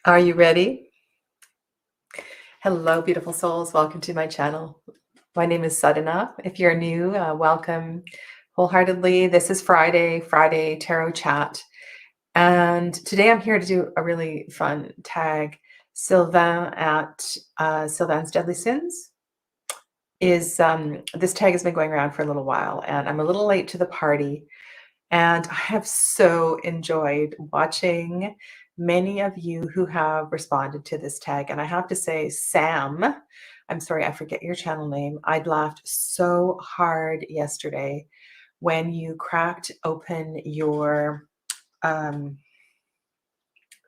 Are you ready? Hello, beautiful souls. Welcome to my channel. My name is Sadhana. If you're new, welcome wholeheartedly. This is Friday Tarot Chat. And today I'm here to do a really fun tag. Sylvain at Sylvain's Deadly Sins is, this tag has been going around for a little while, and I'm a little late to the party. And I have so enjoyed watching many of you who have responded to this tag. And I have to say, Sam, I'm sorry, I forget your channel name. I laughed so hard yesterday when you cracked open your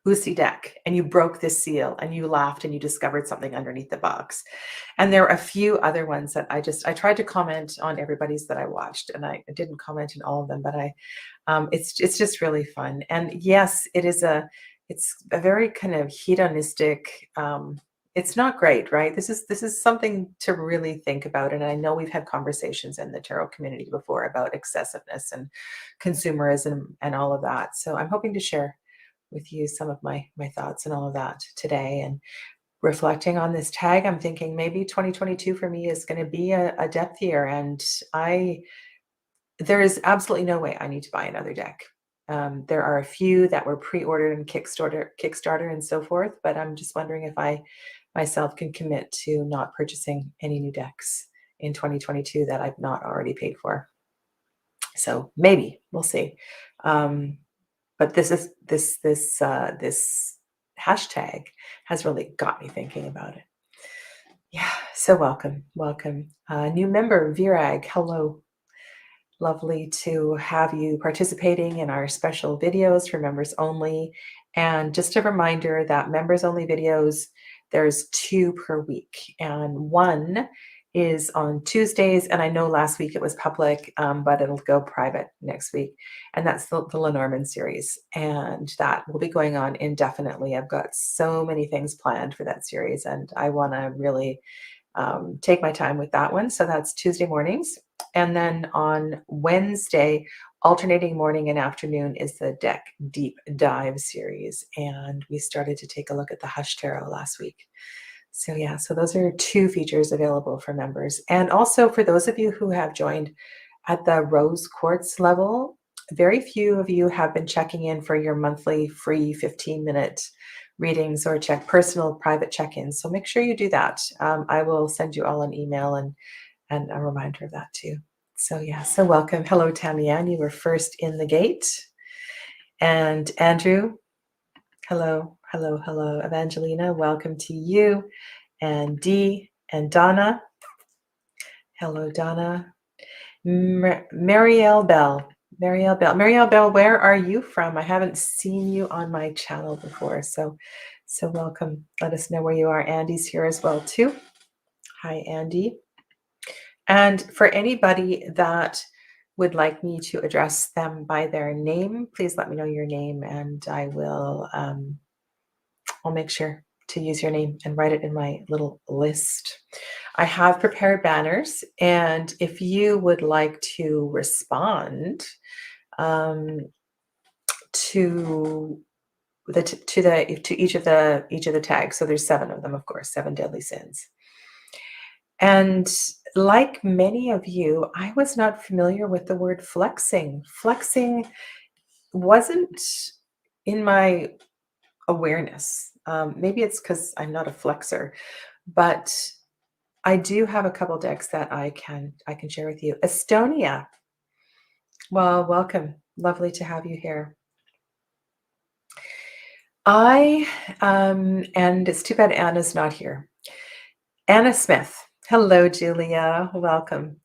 Usi deck and you broke this seal and you laughed and you discovered something underneath the box. And there are a few other ones that I tried to comment on everybody's that I watched, and I didn't comment on all of them, but it's just really fun. And yes, it's a very kind of hedonistic, it's not great, right? This is something to really think about. And I know we've had conversations in the tarot community before about excessiveness and consumerism and all of that. So I'm hoping to share with you some of my thoughts and all of that today. And reflecting on this tag, I'm thinking maybe 2022 for me is going to be a depth year, and there is absolutely no way I need to buy another deck. There are a few that were pre-ordered and Kickstarter and so forth, but I'm just wondering if I myself can commit to not purchasing any new decks in 2022 that I've not already paid for. So maybe we'll see. But this hashtag has really got me thinking about it. Yeah, so welcome. New member, Virag, hello. Lovely to have you participating in our special videos for members only. And just a reminder that members only videos, there's 2 per week, and one is on Tuesdays. And I know last week it was public, but it'll go private next week. And that's the Lenormand Series. And that will be going on indefinitely. I've got so many things planned for that series, and I want to really take my time with that one. So that's Tuesday mornings. And then on Wednesday, alternating morning and afternoon, is the Deck Deep Dive series. And we started to take a look at the Hush Tarot last week. So yeah, so those are 2 features available for members. And also for those of you who have joined at the Rose Quartz level, very few of you have been checking in for your monthly free 15-minute readings or personal private check-ins. So make sure you do that. I will send you all an email and a reminder of that too. So yeah, so welcome. Hello, Tamianne, you were first in the gate. And Andrew, hello. Evangelina, welcome to you. And Dee and Donna. Hello, Donna. Marielle Bell, where are you from? I haven't seen you on my channel before, so welcome. Let us know where you are. Andy's here as well too. Hi, Andy. And for anybody that would like me to address them by their name, please let me know your name, and I will. I'll make sure to use your name and write it in my little list. I have prepared banners, and if you would like to respond to each of the tags, so there's 7 of them, of course, 7 deadly sins. And like many of you, I was not familiar with the word flexing. Flexing wasn't in my awareness. Maybe it's because I'm not a flexer, but I do have a couple decks that I can share with you. Estonia. Well, welcome. Lovely to have you here. And it's too bad Anna's not here. Anna Smith. Hello, Julia. Welcome.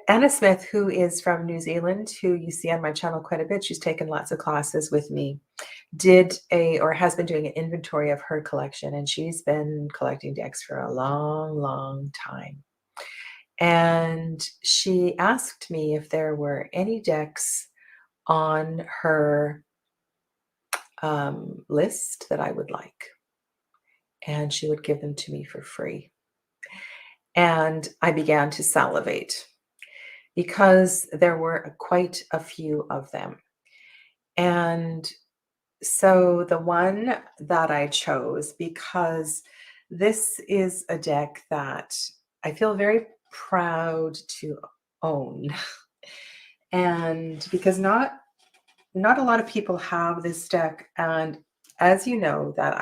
Anna Smith, who is from New Zealand, who you see on my channel quite a bit, she's taken lots of classes with me, has been doing an inventory of her collection, and she's been collecting decks for a long time. And she asked me if there were any decks on her list that I would like, and she would give them to me for free. And I began to salivate because there were quite a few of them. And So the one that I chose, because this is a deck that I feel very proud to own. And because not a lot of people have this deck, and as you know, that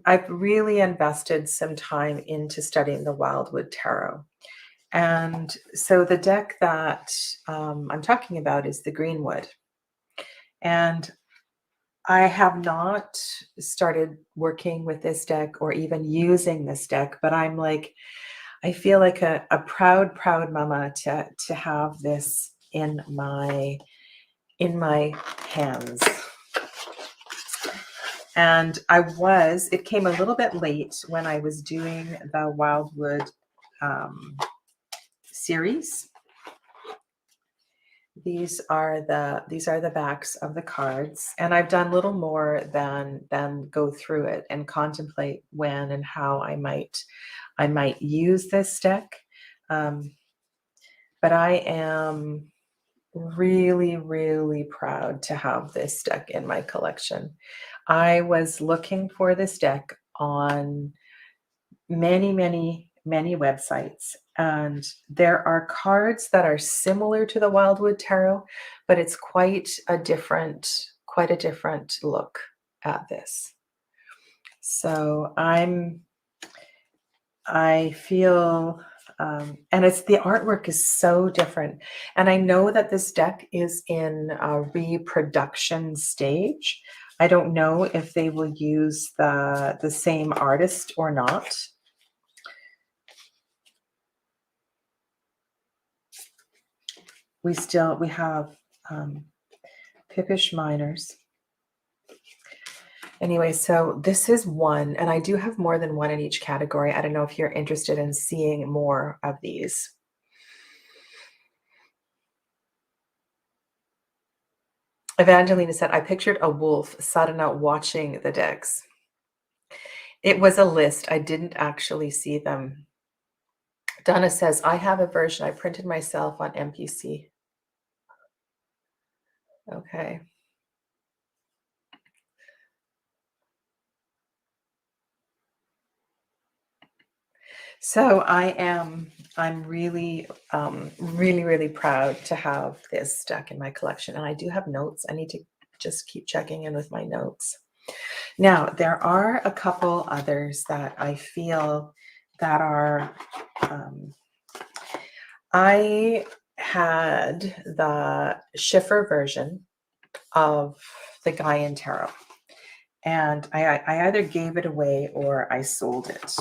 I've really invested some time into studying the Wildwood Tarot. And so the deck that I'm talking about is the Greenwood. And I have not started working with this deck or even using this deck, but I'm like, I feel like a proud mama to have this in my hands. And it came a little bit late when I was doing the Wildwood series. These are the backs of the cards, and I've done little more than go through it and contemplate when and how I might use this deck. But I am really, really proud to have this deck in my collection. I was looking for this deck on many websites, and there are cards that are similar to the Wildwood Tarot, but it's quite a different look at this. So I feel and the artwork is so different, and I know that this deck is in a reproduction stage. I don't know if they will use the same artist or not. We have Pippish Miners. Anyway, so this is one, and I do have more than one in each category. I don't know if you're interested in seeing more of these. Evangelina said, I pictured a wolf, Sadhana, watching the decks. It was a list. I didn't actually see them. Donna says, I have a version I printed myself on MPC. Okay. So I'm really, really proud to have this deck in my collection. And I do have notes. I need to just keep checking in with my notes. Now, there are a couple others that I feel that are, I had the Schiffer version of the Gaian Tarot, and I either gave it away or I sold it.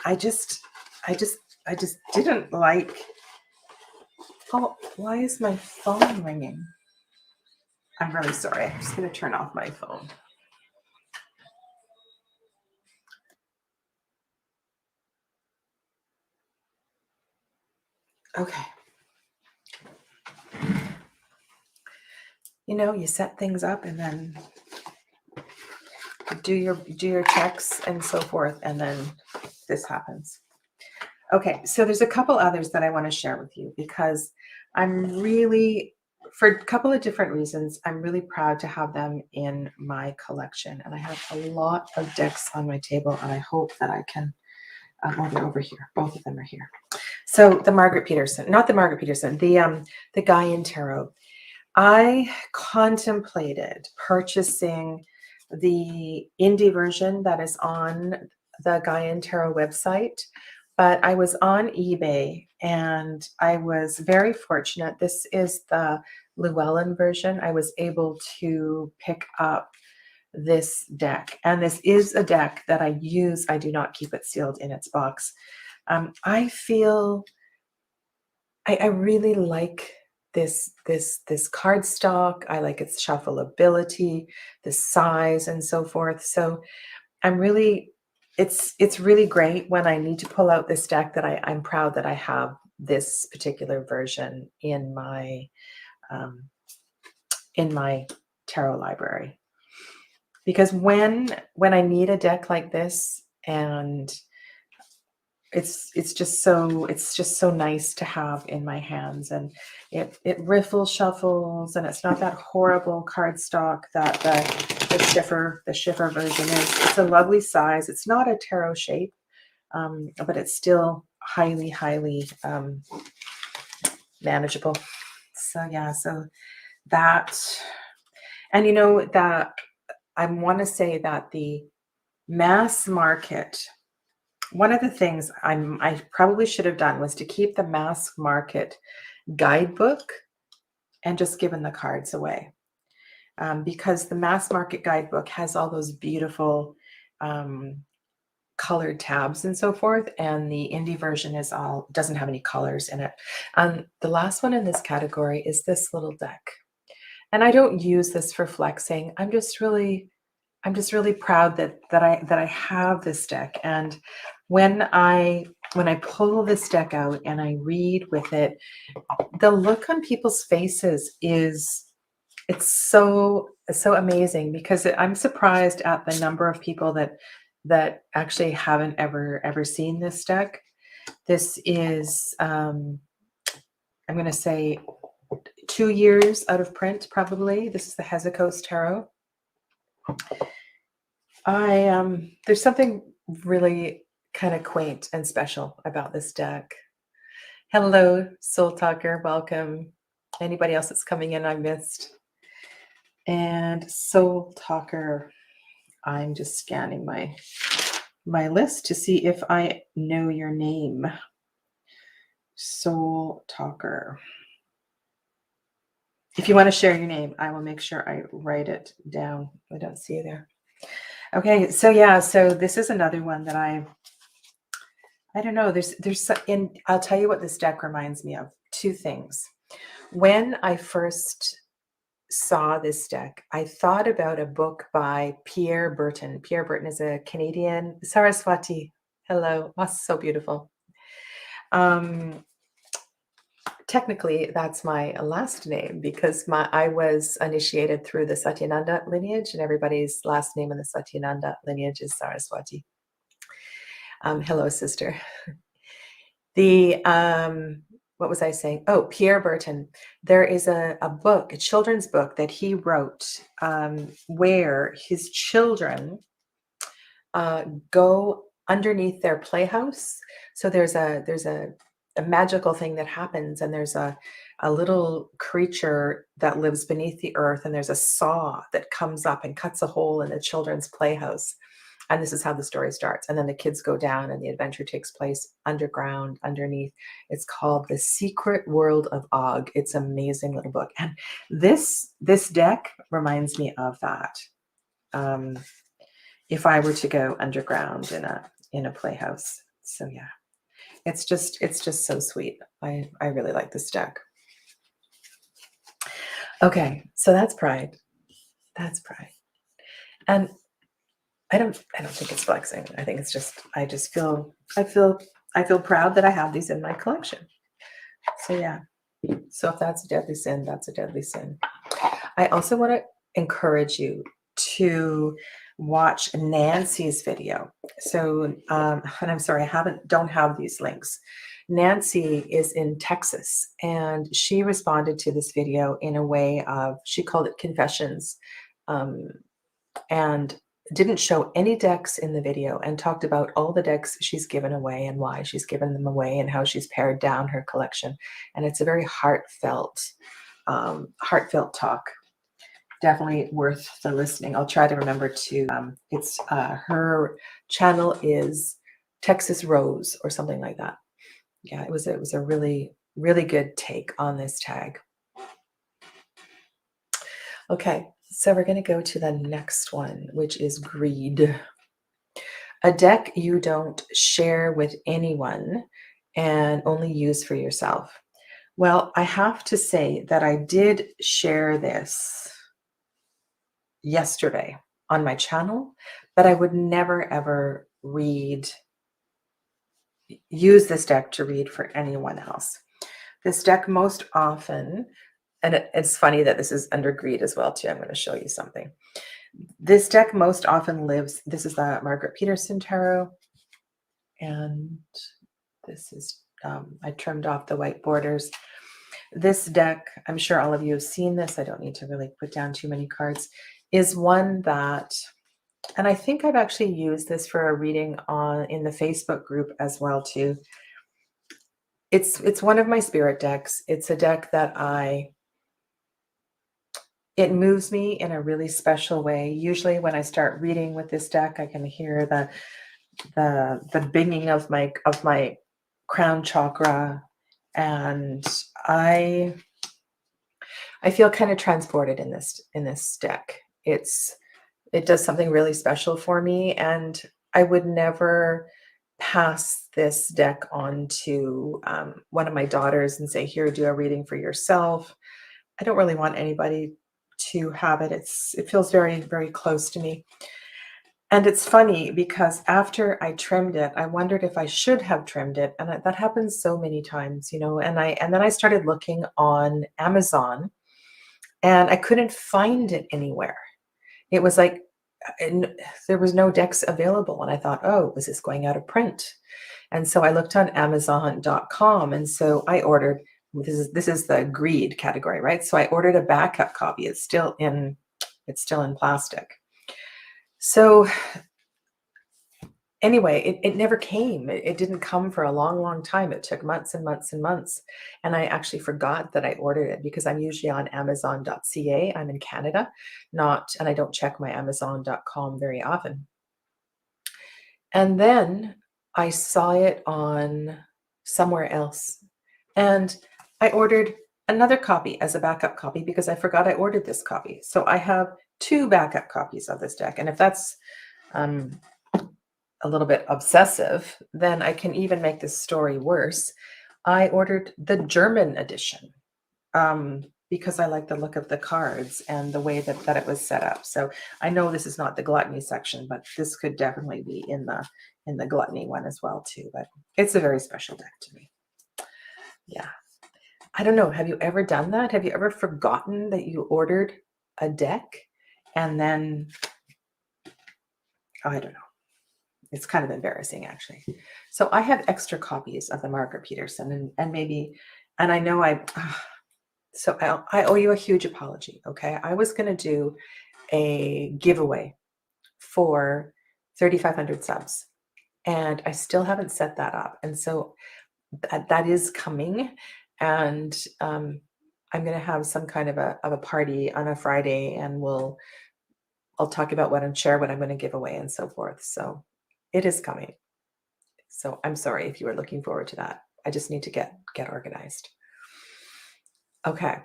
I just didn't like. Oh, why is my phone ringing? I'm really sorry. I'm just going to turn off my phone. Okay. You know, you set things up and then do your checks and so forth, and then this happens. Okay, so there's a couple others that I want to share with you because I'm really, for a couple of different reasons, I'm really proud to have them in my collection. And I have a lot of decks on my table, and I hope that I can, they're over here. Both of them are here. So the Margaret Peterson, not the Margaret Peterson, the Gaian Tarot. I contemplated purchasing the indie version that is on the Gaian Tarot website, but I was on eBay and I was very fortunate. This is the Llewellyn version. I was able to pick up this deck, and this is a deck that I use. I do not keep it sealed in its box. I feel I really like this cardstock. I like its shuffleability, the size, and so forth. So I'm really, it's really great when I need to pull out this deck that I'm proud that I have this particular version in my tarot library. Because when I need a deck like this, and it's just so nice to have in my hands, and it riffles, shuffles, and it's not that horrible cardstock that the shiffer version is. It's a lovely size. It's not a tarot shape, but it's still highly manageable. So yeah, so that, and you know that I want to say that the mass market, one of the things I probably should have done was to keep the mass market guidebook and just given the cards away, because the mass market guidebook has all those beautiful colored tabs and so forth, and the indie version doesn't have any colors in it. The last one in this category is this little deck, and I don't use this for flexing. I'm just really proud that I have this deck. And when I pull this deck out and I read with it, the look on people's faces it's so amazing, because I'm surprised at the number of people that actually haven't ever seen this deck. This is I'm going to say 2 years out of print, probably. This is the Hezekos Tarot. There's something really kind of quaint and special about this deck. Hello, Soul Talker, welcome. Anybody else that's coming in I missed? And Soul Talker, I'm just scanning my list to see if I know your name. Soul Talker. If you want to share your name, I will make sure I write it down. I don't see you there. Okay, so yeah, so this is another one that I don't know. I'll tell you what this deck reminds me of. 2 things. When I first saw this deck, I thought about a book by Pierre Burton. Pierre Burton is a Canadian. Saraswati. Hello. Oh, so beautiful. Technically, that's my last name, because I was initiated through the Satyananda lineage, and everybody's last name in the Satyananda lineage is Saraswati. Hello, sister. What was I saying? Oh, Pierre Burton. There is a book, a children's book that he wrote, where his children go underneath their playhouse. So there's a magical thing that happens, and there's a little creature that lives beneath the earth, and there's a saw that comes up and cuts a hole in the children's playhouse. And this is how the story starts. And then the kids go down and the adventure takes place underground, underneath. It's called The Secret World of Og. It's an amazing little book. And this deck reminds me of that. If I were to go underground in a playhouse. So yeah, it's just so sweet. I really like this deck. Okay, so that's Pride. That's Pride. And I don't think it's flexing. I think it's just, I feel proud that I have these in my collection. So yeah. So if that's a deadly sin, that's a deadly sin. I also want to encourage you to watch Nancy's video. So, and I'm sorry, don't have these links. Nancy is in Texas, and she responded to this video in a way of, she called it confessions, and didn't show any decks in the video, and talked about all the decks she's given away and why she's given them away and how she's pared down her collection. And it's a very heartfelt talk. Definitely worth the listening. I'll try to remember to, her channel is Texas Rose or something like that. Yeah, it was a really, really good take on this tag. Okay, so we're going to go to the next one, which is Greed. A deck you don't share with anyone and only use for yourself. Well, I have to say that I did share this yesterday on my channel, but I would never ever use this deck to read for anyone else. This deck most often, and it's funny that this is under Greed as well too. I'm going to show you something. This deck most often lives, this is the Margaret Peterson Tarot, and This is, I trimmed off the white borders. This deck, I'm sure all of you have seen this. I don't need to really put down too many cards, is one that, and I think I've actually used this for a reading in the Facebook group as well too. It's one of my spirit decks. It's a deck that it moves me in a really special way. Usually when I start reading with this deck, I can hear the binging of my crown chakra, and I feel kind of transported in this deck. It does something really special for me, and I would never pass this deck on to one of my daughters and say, here, do a reading for yourself. I don't really want anybody to have it. It feels very, very close to me. And it's funny because after I trimmed it, I wondered if I should have trimmed it. And that happens so many times, and then I started looking on Amazon and I couldn't find it anywhere. It was like, there was no decks available. And I thought, oh, was this going out of print? And so I looked on Amazon.com. And so I ordered, this is the greed category, right? So I ordered a backup copy. It's still in plastic. So anyway, it never came. It didn't come for a long, long time. It took months and months and months. And I actually forgot that I ordered it because I'm usually on Amazon.ca. I'm in Canada, and I don't check my Amazon.com very often. And then I saw it on somewhere else. And I ordered another copy as a backup copy because I forgot I ordered this copy. So I have 2 backup copies of this deck. And if that's a little bit obsessive, then I can even make this story worse. I ordered the German edition because I like the look of the cards and the way that it was set up. So I know this is not the Gluttony section, but this could definitely be in the Gluttony one as well too. But it's a very special deck to me. Yeah. I don't know. Have you ever done that? Have you ever forgotten that you ordered a deck and then, I don't know. It's kind of embarrassing, actually. So I have extra copies of the Margaret Peterson, and I know I owe you a huge apology. Okay, I was going to do a giveaway for 3,500 subs, and I still haven't set that up, and so that is coming, and I'm going to have some kind of a party on a Friday, and I'll talk about share what I'm going to give away and so forth. So it is coming. So I'm sorry if you were looking forward to that. I just need to get organized. Okay.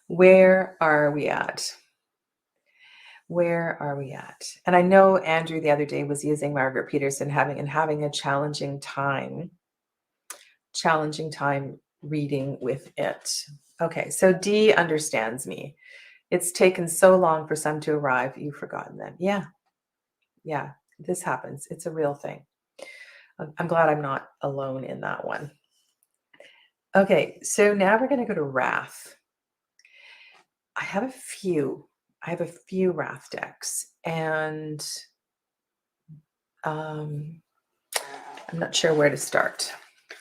Where are we at? Where are we at? And I know Andrew the other day was using Margaret Peterson having a challenging time reading with it. Okay, so D understands me. It's taken so long for some to arrive. You've forgotten them. Yeah, this happens. It's a real thing. I'm glad I'm not alone in that one. Okay, so now we're going to go to Wrath. I have a few Wrath decks, and I'm not sure where to start.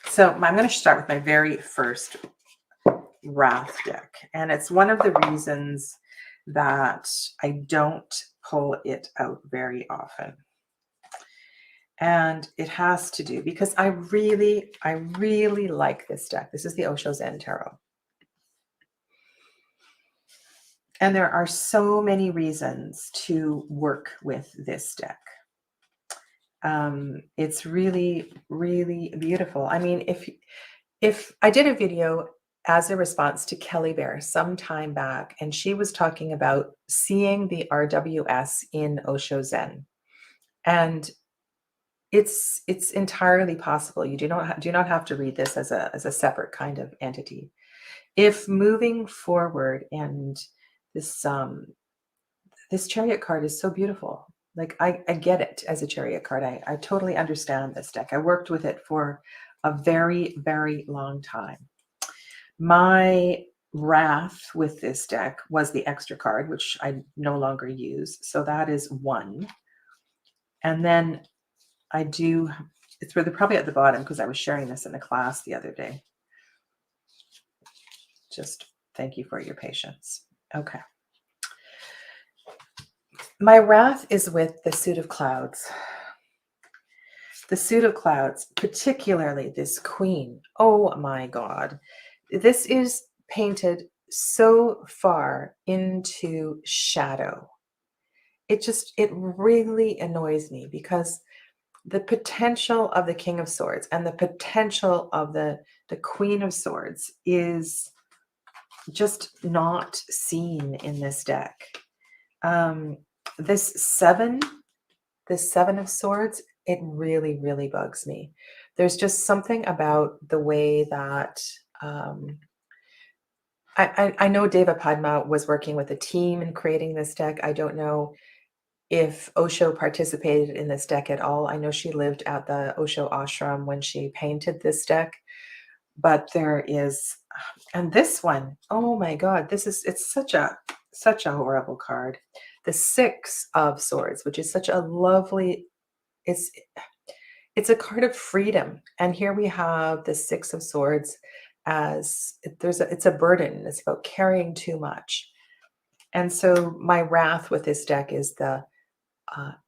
So I'm going to start with my very first Wrath deck, and it's one of the reasons that I don't pull it out very often. And it has to do because I really like this deck. This is the Osho Zen Tarot. And there are so many reasons to work with this deck. It's really, really beautiful. I mean, if I did a video as a response to Kelly Bear some time back, and she was talking about seeing the RWS in Osho Zen. And it's entirely possible. You do not have to read this as a separate kind of entity. If moving forward, and this Chariot card is so beautiful. Like I get it as a Chariot card. I totally understand this deck. I worked with it for a very, very long time. My Wrath with this deck was the extra card, which I no longer use. So that is 1. And then I do, it's probably at the bottom because I was sharing this in a class the other day. Just thank you for your patience. Okay. My wrath is with the suit of clouds. The suit of clouds, particularly this queen. Oh my God. This is painted so far into shadow. It really annoys me because the potential of the King of Swords and the potential of the Queen of Swords is just not seen in this deck. This seven of swords, it really, really bugs me. There's just something about the way that I know Deva Padma was working with a team in creating this deck. I don't know if Osho participated in this deck at all. I know she lived at the Osho ashram when she painted this deck, but there is, and this one, oh my God, it's such a horrible card. The 6 of Swords, which is such a lovely, it's a card of freedom. And here we have the 6 of Swords as it's a burden. It's about carrying too much. And so my wrath with this deck is the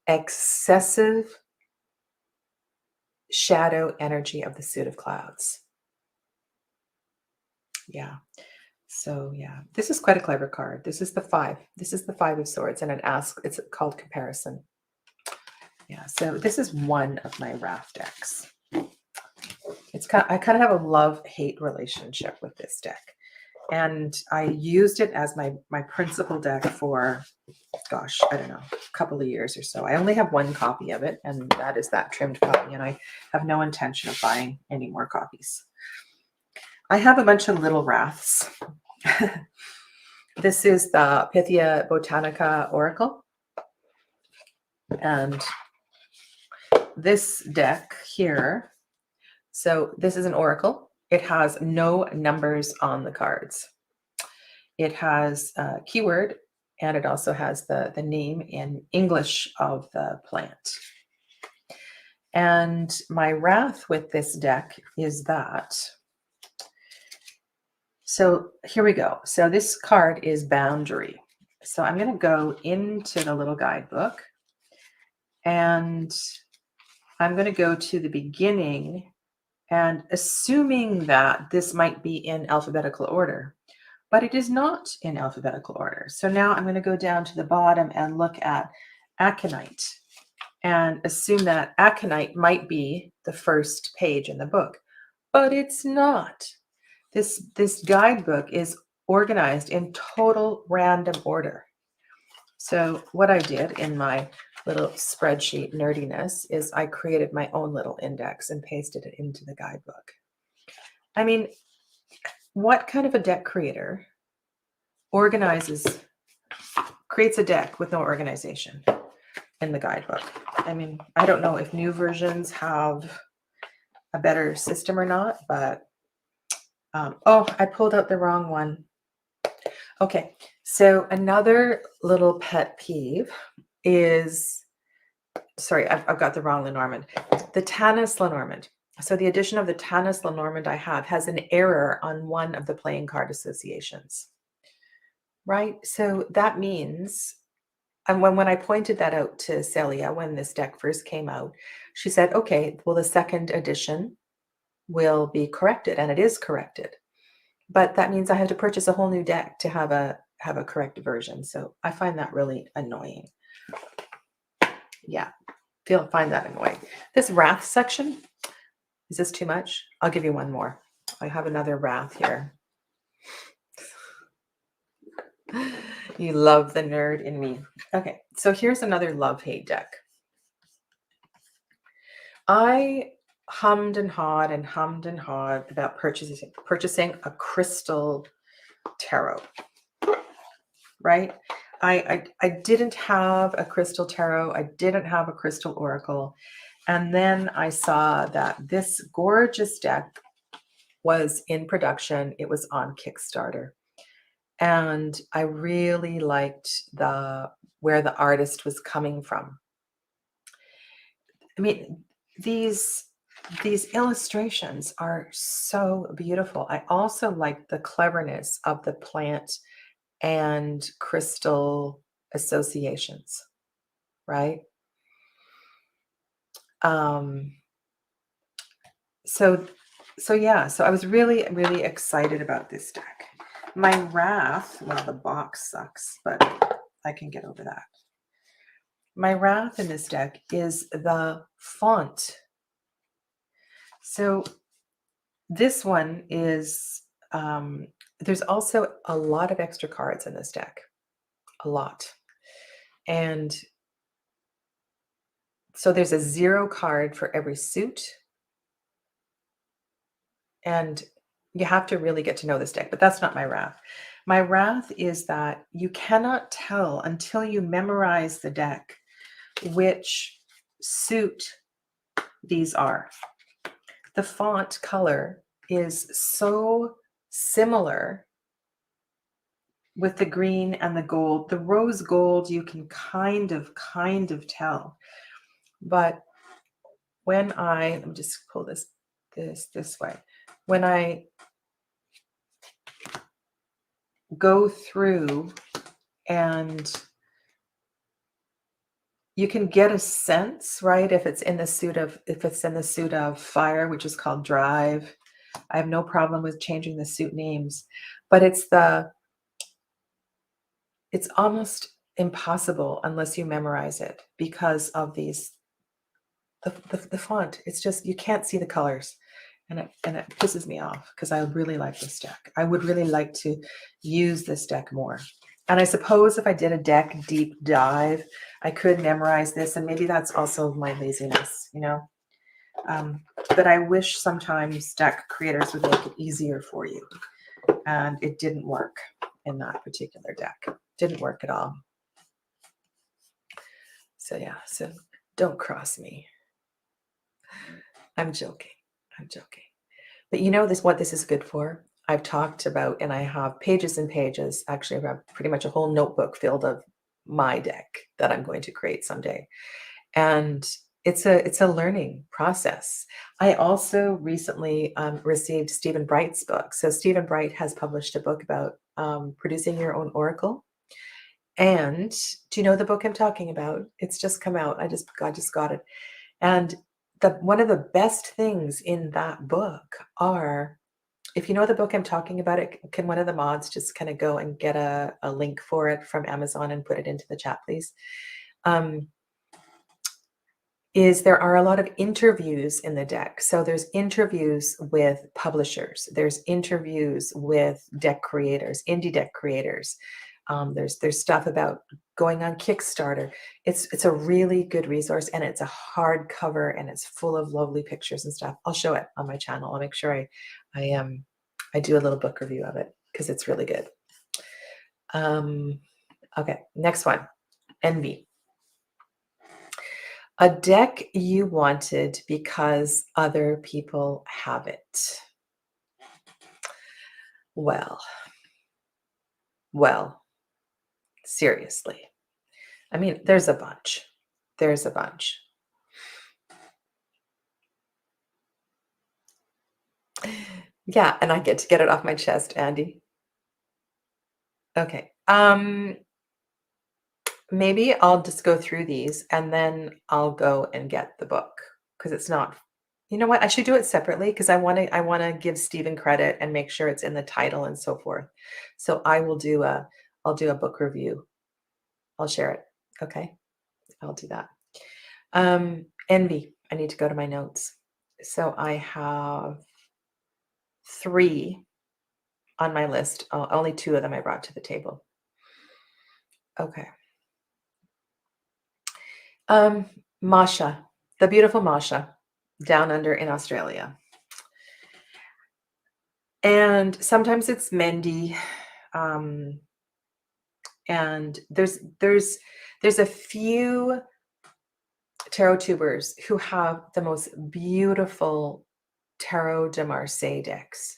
excessive shadow energy of the suit of clouds. Yeah. So yeah, this is quite a clever card. This is the 5. This is the 5 of Swords, and it's called Comparison. Yeah. So this is one of my wrath decks. I kind of have a love-hate relationship with this deck. And I used it as my principal deck for, gosh, I don't know, a couple of years or so. I only have 1 copy of it, and that is that trimmed copy. And I have no intention of buying any more copies. I have a bunch of little wraths. This is the Pythia Botanica Oracle. And this deck here, so this is an oracle. It has no numbers on the cards. It has a keyword, and it also has the name in English of the plant. And my wrath with this deck is that, so here we go. So this card is boundary. So I'm going to go into the little guidebook, and I'm going to go to the beginning, and assuming that this might be in alphabetical order, but it is not in alphabetical order. So now I'm going to go down to the bottom and look at aconite and assume that aconite might be the first page in the book, but it's not. This guidebook is organized in total random order. So what I did in my little spreadsheet nerdiness is I created my own little index and pasted it into the guidebook. I mean, what kind of a deck creator creates a deck with no organization in the guidebook? I mean, I don't know if new versions have a better system or not, but oh, I pulled out the wrong one. Okay, so another little pet peeve is, sorry, I've got the wrong Lenormand. The Tanis Lenormand. So the edition of the Tanis Lenormand I have has an error on one of the playing card associations, right? So that means, and when I pointed that out to Celia when this deck first came out, she said, okay, well, the second edition will be corrected, and it is corrected. But that means I have to purchase a whole new deck to have a correct version. So I find that really annoying. Yeah, find that annoying. This wrath section, is this too much? I'll give you one more. I have another wrath here. You love the nerd in me. Okay, so here's another love-hate deck. I hummed and hawed about purchasing a crystal tarot, right? I didn't have a crystal tarot. I didn't have a crystal oracle. And then I saw that this gorgeous deck was in production. It was on Kickstarter. And I really liked where the artist was coming from. I mean, these illustrations are so beautiful. I also like the cleverness of the plant and crystal associations, right? Um, so yeah, so I was really, really excited about this deck. My wrath, well, the box sucks, but I can get over that. My wrath in this deck is the font. So this one is, there's also a lot of extra cards in this deck, a lot. And so there's a 0 card for every suit. And you have to really get to know this deck, but that's not my wrath. My wrath is that you cannot tell until you memorize the deck which suit these are. The font color is so similar with the green and the gold. The rose gold you can kind of tell. But when let me just pull this way. When I go through, and you can get a sense, right? If it's in the suit of fire, which is called drive. I have no problem with changing the suit names, but it's almost impossible unless you memorize it because of the font. It's just, you can't see the colors, and it pisses me off because I really like this deck. I would really like to use this deck more. And I suppose if I did a deck deep dive, I could memorize this, and maybe that's also my laziness, you know. But I wish sometimes deck creators would make it easier for you, and it didn't work in that particular deck. Didn't work at all. So yeah, so don't cross me. I'm joking. But you know what this is good for? I've talked about, and I have pages and pages, actually I have pretty much a whole notebook filled of my deck that I'm going to create someday. And it's a learning process. I also recently received Stephen Bright's book. So Stephen Bright has published a book about producing your own oracle. And do you know the book I'm talking about? It's just come out. I just got it. And one of the best things in that book are, if you know the book I'm talking about, can one of the mods just kind of go and get a link for it from Amazon and put it into the chat, please? There are a lot of interviews in the deck. So there's interviews with publishers. There's interviews with deck creators, indie deck creators. There's stuff about going on Kickstarter. It's a really good resource, and it's a hardcover, and it's full of lovely pictures and stuff. I'll show it on my channel. I'll make sure I do a little book review of it because it's really good. Okay, next one, Envy. A deck you wanted because other people have it. Well, seriously. I mean, there's a bunch. Yeah, and I get to get it off my chest, Andy. Okay. Maybe I'll just go through these and then I'll go and get the book, because it's not, you know what? I should do it separately because I want to give Stephen credit and make sure it's in the title and so forth. So I'll do a book review. I'll share it. Okay. I'll do that. Envy. I need to go to my notes. So I have 3 on my list. Only 2 of them I brought to the table. Okay. Masha, the beautiful Masha, down under in Australia. And sometimes it's Mendy. And there's a few tarot tubers who have the most beautiful Tarot de Marseille decks.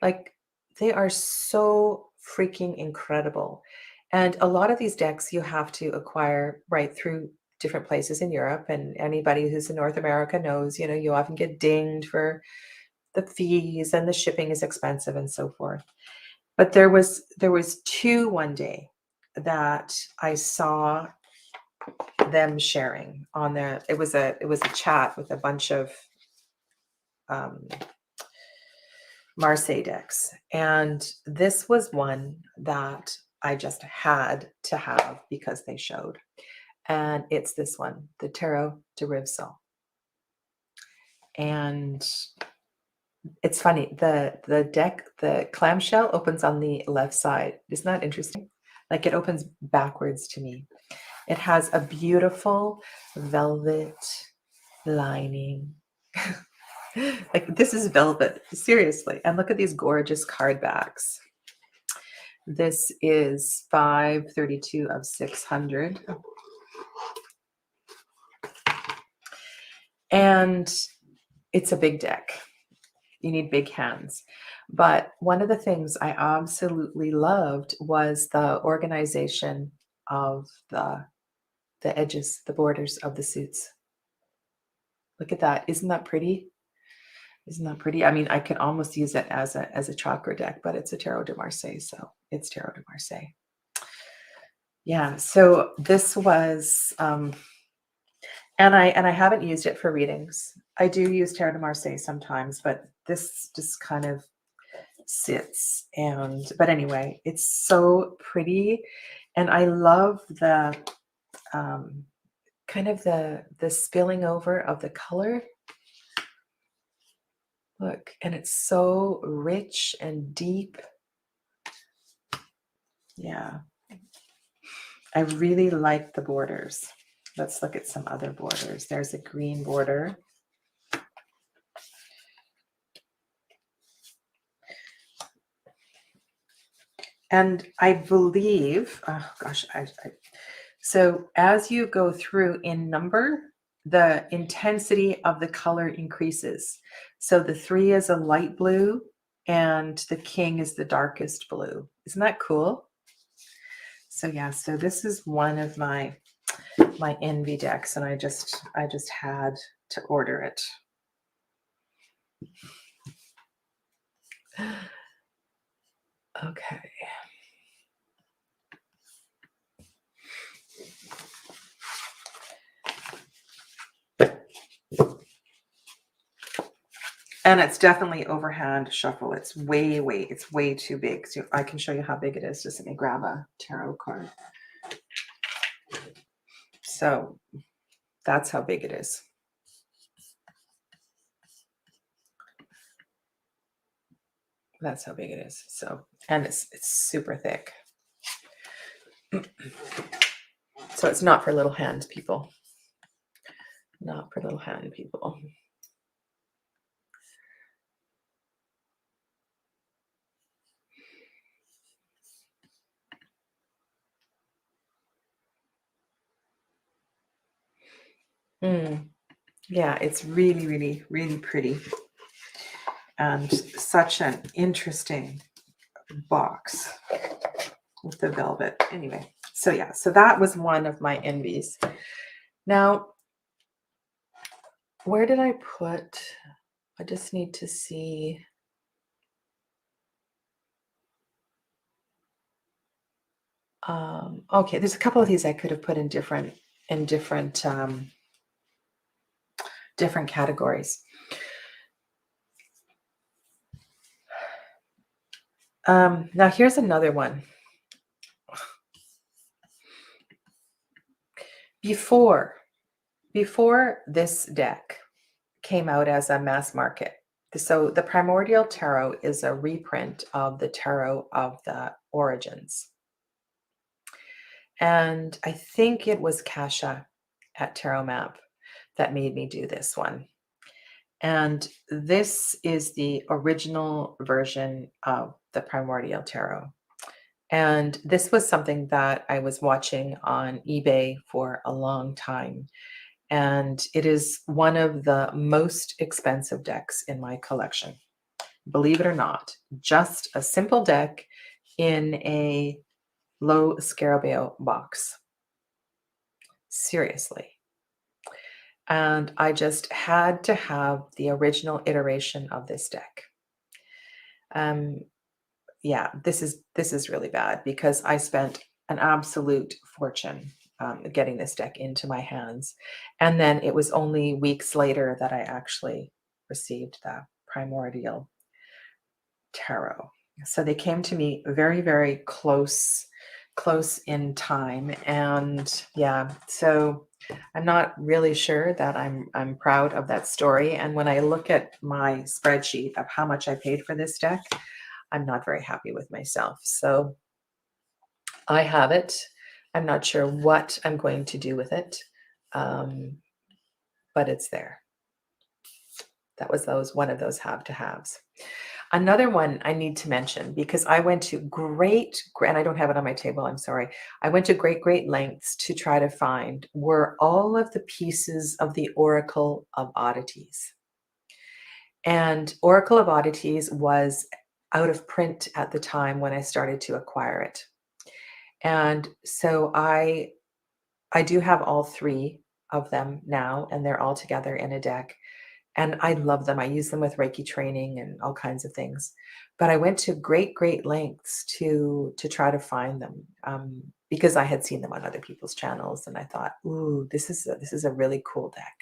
Like, they are so freaking incredible. And a lot of these decks you have to acquire right through different places in Europe. And anybody who's in North America knows, you know, you often get dinged for the fees and the shipping is expensive and so forth. But there was two one day that I saw them sharing on there. It was a chat with a bunch of Marseille decks, and this was one that I just had to have because they showed, and it's this one, the Tarot de Rivesol. And it's funny, the deck, the clamshell opens on the left side. Isn't that interesting? Like it opens backwards to me. It has a beautiful velvet lining. Like this is velvet, seriously. And look at these gorgeous card backs. This is 532 of 600. And it's a big deck. You need big hands. But one of the things I absolutely loved was the organization of the edges, the borders of the suits. Look at that. Isn't that pretty? Isn't that pretty? I mean, I could almost use it as a chakra deck, but it's a Tarot de Marseille, so it's Tarot de Marseille. Yeah, so this was, and I haven't used it for readings. I do use Tarot de Marseille sometimes, but this just kind of sits. But anyway, it's so pretty, and I love the kind of the spilling over of the color. Look, and it's so rich and deep. Yeah. I really like the borders. Let's look at some other borders. There's a green border. And I believe, oh gosh, so as you go through in number, the intensity of the color increases. So the 3 is a light blue and the king is the darkest blue. Isn't that cool? So yeah, so this is one of my envy decks, and I just had to order it. Okay. And it's definitely overhand shuffle. It's way too big. So I can show you how big it is. Just let me grab a tarot card. So that's how big it is. That's how big it is. So, and it's super thick. So it's not for little hand people. Not for little hand people. Yeah, it's really pretty. And such an interesting box with the velvet. Anyway, so yeah, so that was one of my envies. Now, where did I put? I just need to see. Okay, there's a couple of these I could have put in different categories. Now here's another one. Before this deck came out as a mass market, so the Primordial Tarot is a reprint of the Tarot of the Origins. And I think it was Kasha at Tarot Map that made me do this one. And this is the original version of the Primordial Tarot. And this was something that I was watching on eBay for a long time. And it is one of the most expensive decks in my collection. Believe it or not, just a simple deck in a low scarabeo box. Seriously. And I just had to have the original iteration of this deck. Yeah, this is really bad because I spent an absolute fortune getting this deck into my hands. And then it was only weeks later that I actually received the Primordial Tarot. So they came to me very, very close in time. And yeah, so I'm not really sure that I'm proud of that story. And when I look at my spreadsheet of how much I paid for this deck, I'm not very happy with myself. So I have it. I'm not sure what I'm going to do with it, but it's there. That was one of those have to haves. Another one I need to mention because I went to and I don't have it on my table, I'm sorry. I went to great lengths to try to find were all of the pieces of the Oracle of Oddities. And Oracle of Oddities was out of print at the time when I started to acquire it. And so I do have all three of them now, and they're all together in a deck. And I love them. I use them with Reiki training and all kinds of things. But I went to great lengths to try to find them because I had seen them on other people's channels, and I thought, ooh, this is a really cool deck.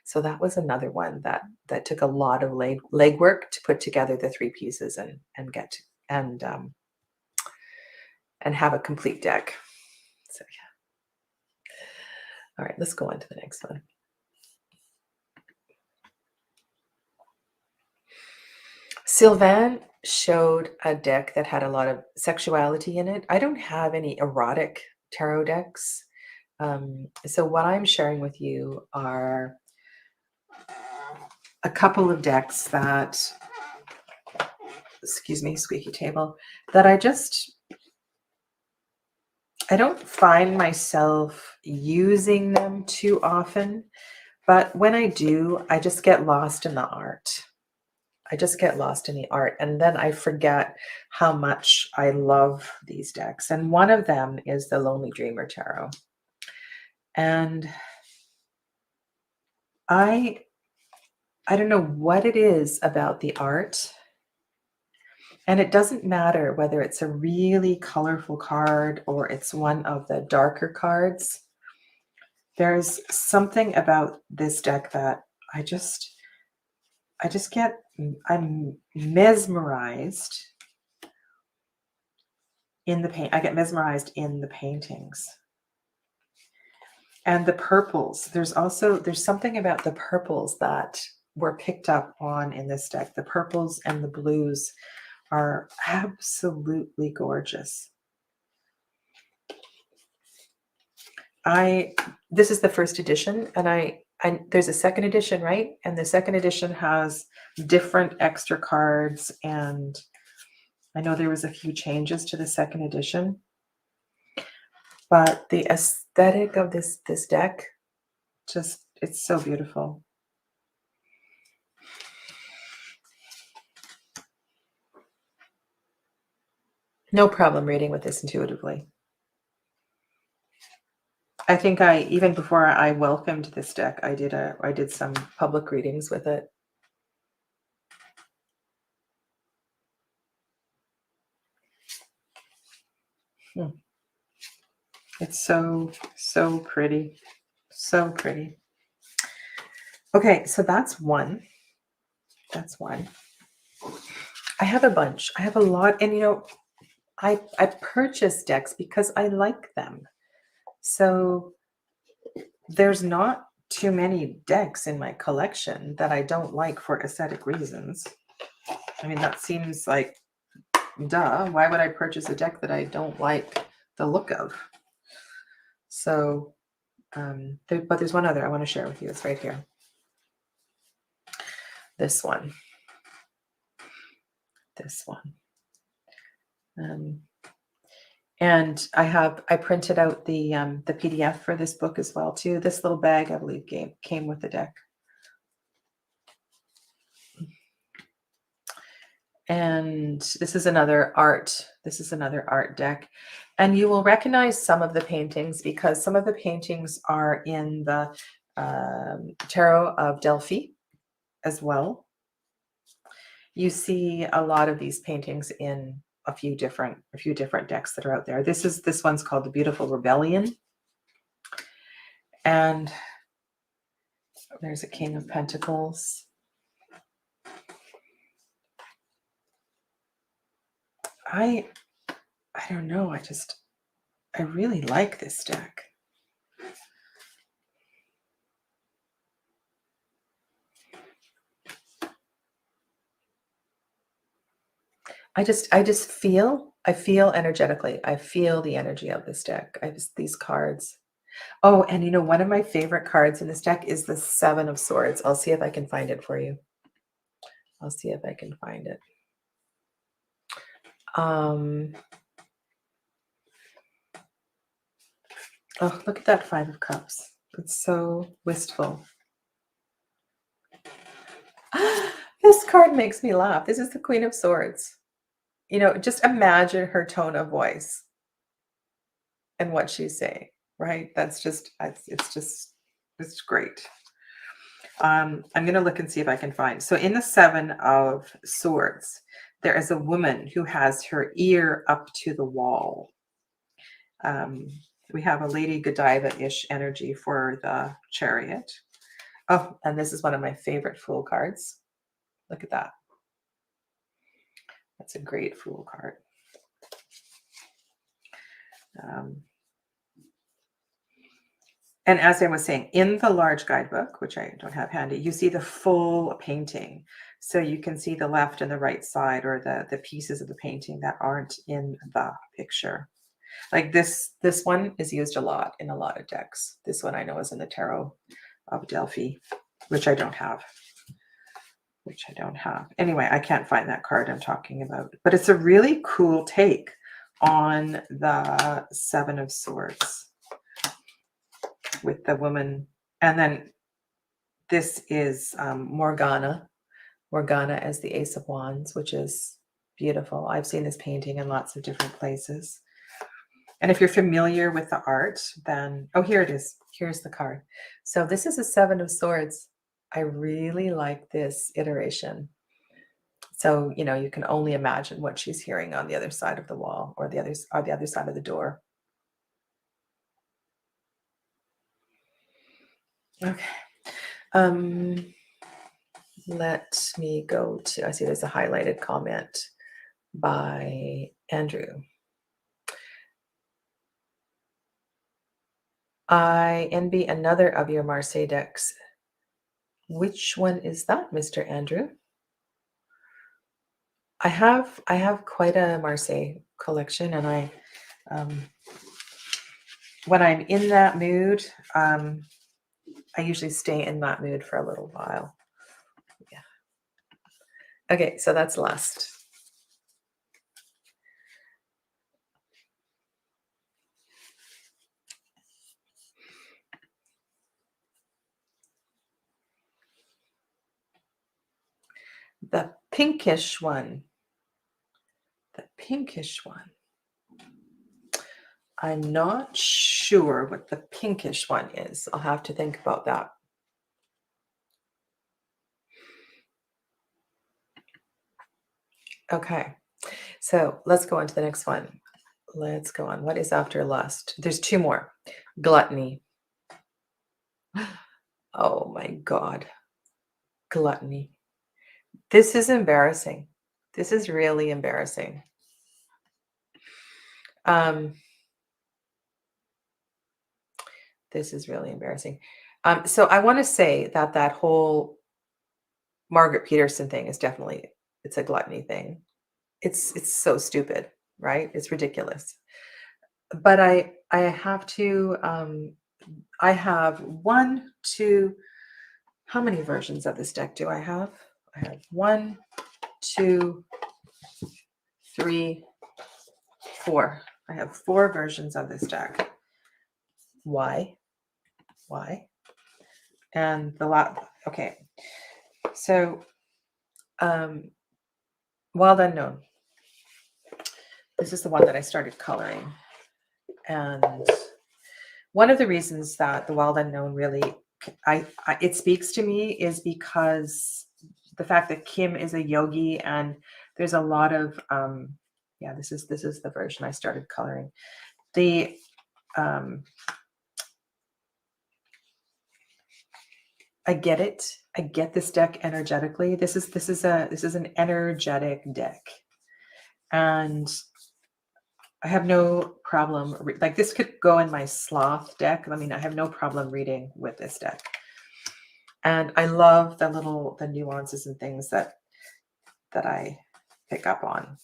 So that was another one that took a lot of legwork to put together the three pieces and get and have a complete deck. So yeah. All right, let's go on to the next one. Sylvain showed a deck that had a lot of sexuality in it. I don't have any erotic tarot decks. So what I'm sharing with you are a couple of decks that, excuse me, squeaky table, that I don't find myself using them too often. But when I do, I just get lost in the art. I just get lost in the art, and then I forget how much I love these decks. And one of them is the Lonely Dreamer Tarot. And I don't know what it is about the art. And it doesn't matter whether it's a really colorful card or it's one of the darker cards. There's something about this deck that I'm mesmerized in the paint. I get mesmerized in the paintings. And the purples, there's something about the purples that were picked up on in this deck. The purples and the blues are absolutely gorgeous. This is the first edition, and there's a second edition, right? And the second edition has different extra cards, and I know there was a few changes to the second edition, but the aesthetic of this deck, it's so beautiful. No problem reading with this intuitively. I think even before I welcomed this deck, I did some public readings with it. It's so pretty. So pretty. Okay, so that's one. That's one. I have a bunch. I have a lot. And I purchase decks because I like them. So there's not too many decks in my collection that I don't like for aesthetic reasons. I mean, that seems like, duh. Why would I purchase a deck that I don't like the look of? So, but there's one other I want to share with you. It's right here. This one. This one. And I printed out the PDF for this book as well too. This little bag, I believe, came with the deck. And this is another art. This is another art deck. And you will recognize some of the paintings because some of the paintings are in the Tarot of Delphi as well. You see a lot of these paintings in a few different decks that are out there. This one's called The Beautiful Rebellion. And there's a King of Pentacles. I don't know. I really like this deck. I feel energetically. I feel the energy of this deck. These cards. Oh, and you know, one of my favorite cards in this deck is the Seven of Swords. I'll see if I can find it for you. I'll see if I can find it. Oh, look at that Five of Cups. It's so wistful. This card makes me laugh. This is the Queen of Swords. You know, just imagine her tone of voice and what she's saying, right? It's great. I'm going to look and see if I can find. So in the Seven of Swords, there is a woman who has her ear up to the wall. We have a Lady Godiva-ish energy for the Chariot. Oh, and this is one of my favorite Fool cards. Look at that. That's a great Fool card. And as I was saying, in the large guidebook, which I don't have handy, you see the full painting. So you can see the left and the right side, or the pieces of the painting that aren't in the picture. Like this one is used a lot in a lot of decks. This one I know is in the Tarot of Delphi, which I don't have. Anyway, I can't find that card I'm talking about. But it's a really cool take on the Seven of Swords with the woman. And then this is Morgana as the Ace of Wands, which is beautiful. I've seen this painting in lots of different places. And if you're familiar with the art, then, oh, here it is. Here's the card. So this is a Seven of Swords. I really like this iteration. So, you know, you can only imagine what she's hearing on the other side of the wall, or the other side of the door. Okay. Let me go to, I see there's a highlighted comment by Andrew. I envy another of your Marseille decks. Which one is that, Mr. Andrew? I have quite a Marseille collection, and I when I'm in that mood, I usually stay in that mood for a little while. Yeah. Okay, so that's lust. The pinkish one. The pinkish one. I'm not sure what the pinkish one is. I'll have to think about that. Okay, so let's go on to the next one. Let's go on. What is after lust? There's two more. Gluttony. Oh my God. Gluttony. This is embarrassing. This is really embarrassing. This is really embarrassing. So I want to say that whole Margaret Peterson thing is definitely, it's a gluttony thing. It's so stupid, right? It's ridiculous. But I have to, I have one, two, how many versions of this deck do I have? I have 1, 2, 3, 4. I have 4 versions of this deck. Why? And the lot, okay. So, Wild Unknown. This is the one that I started coloring. And one of the reasons that the Wild Unknown really, it speaks to me is because the fact that Kim is a yogi, and there's a lot of, yeah, this is the version I started coloring. The, I get it. I get this deck energetically. This is an energetic deck, and I have no problem. Like, this could go in my Sloth deck. I mean, I have no problem reading with this deck, and I love the nuances and things that I pick up on.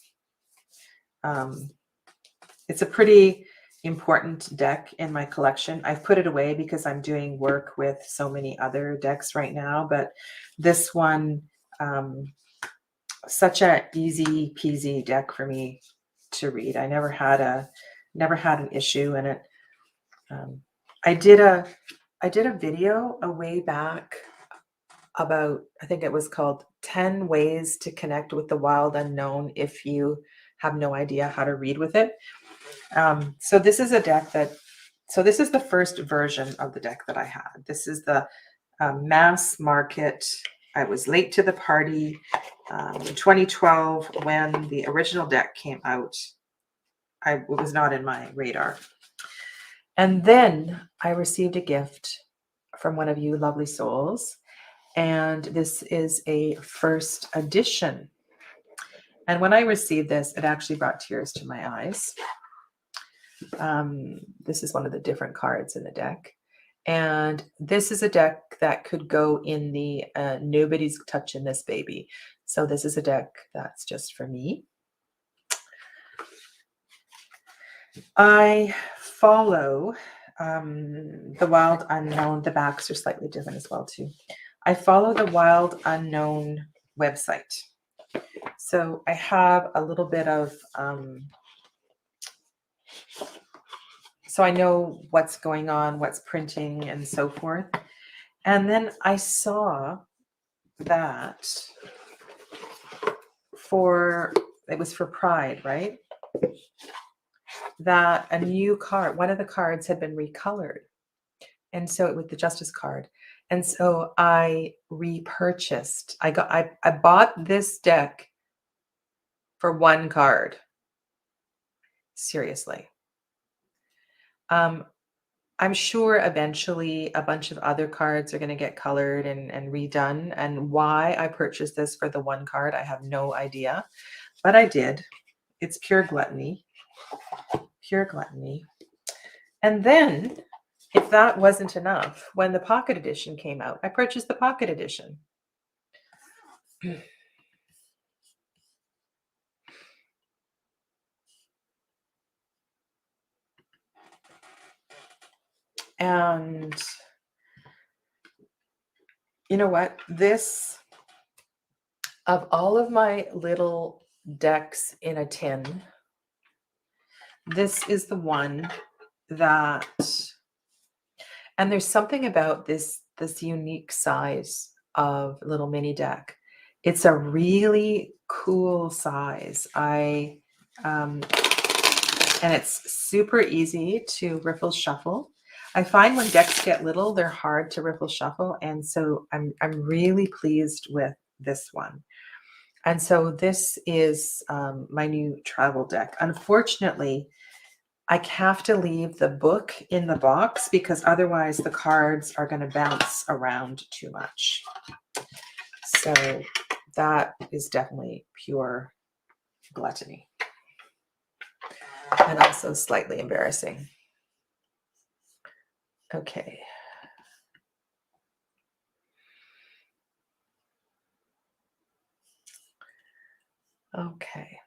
It's a pretty important deck in my collection. I've put it away because I'm doing work with so many other decks right now, but this one, such a easy peasy deck for me to read. I never had an issue in it. I did a video a way back about, I think it was called 10 ways to connect with the wild unknown if you have no idea how to read with it. So this is a deck this is the first version of the deck that I had. This is the mass market. I was late to the party in 2012 when the original deck came out. It was not in my radar. And then I received a gift from one of you lovely souls. And this is a first edition. And when I received this, it actually brought tears to my eyes. This is one of the different cards in the deck. And this is a deck that could go in the nobody's touching this baby. So this is a deck that's just for me. I follow the Wild Unknown. The backs are slightly different as well too. I follow the Wild Unknown website. So I have a little bit of, so I know what's going on, what's printing and so forth. And then I saw that it was for Pride, right? That a new card, one of the cards had been recolored. And so with the Justice card. And so I repurchased. I bought this deck for one card. Seriously. I'm sure eventually a bunch of other cards are going to get colored and redone. And why I purchased this for the one card, I have no idea. But I did. It's pure gluttony. Pure gluttony. And then, if that wasn't enough, when the pocket edition came out, I purchased the pocket edition. And you know what? This, of all of my little decks in a tin, this is the one that, and there's something about this unique size of little mini deck. It's a really cool size. And it's super easy to riffle shuffle. I find when decks get little, they're hard to riffle shuffle. And so I'm really pleased with this one. And so this is my new travel deck. Unfortunately, I have to leave the book in the box because otherwise the cards are going to bounce around too much. So that is definitely pure gluttony. And also slightly embarrassing. Okay. Okay.